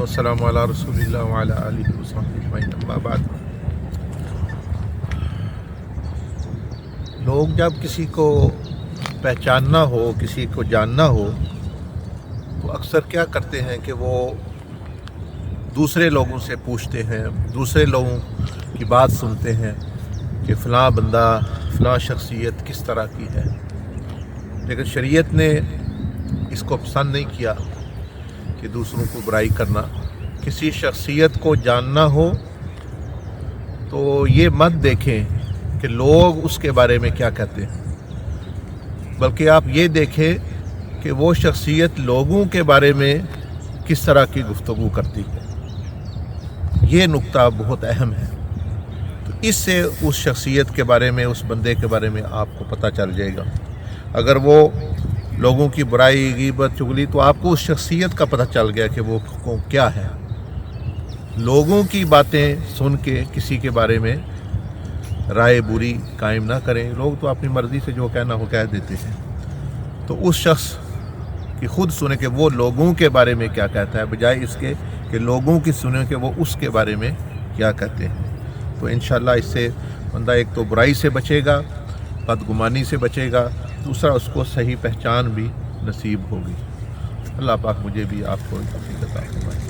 वस्सलामु अला रसूलिल्लाह व अला आलिहि व सहबिहि अजमईन, अम्मा बाद। लोग जब किसी को पहचानना हो, किसी को जानना हो, तो अक्सर क्या करते हैं कि वो दूसरे लोगों से पूछते हैं, दूसरे लोगों की बात सुनते हैं कि फ़लाँ बंदा, फ़लाँ शख्सियत किस तरह की है। लेकिन शरीयत ने इसको पसंद नहीं किया कि दूसरों को बुराई करना। किसी शख्सियत को जानना हो तो ये मत देखें कि लोग उसके बारे में क्या कहते हैं, बल्कि आप ये देखें कि वो शख्सियत लोगों के बारे में किस तरह की गुफ्तगू करती है। ये नुक्ता बहुत अहम है। तो इससे उस शख्सियत के बारे में, उस बंदे के बारे में आपको पता चल जाएगा। अगर वो लोगों की बुराई, गीबत, चुगली, तो आपको उस शख्सियत का पता चल गया कि वो क्या है। लोगों की बातें सुन के किसी के बारे में राय बुरी कायम ना करें। लोग तो अपनी मर्ज़ी से जो कहना हो कह देते हैं। तो उस शख्स की खुद सुने कि वो लोगों के बारे में क्या कहता है, बजाय इसके कि लोगों की सुने कि वो उसके बारे में क्या कहते हैं। तो इंशाअल्लाह इससे बंदा एक तो बुराई से बचेगा, बदगुमानी से बचेगा, दूसरा उसको सही पहचान भी नसीब होगी। अल्लाह पाक मुझे भी आपको तौफीक अता फरमाए।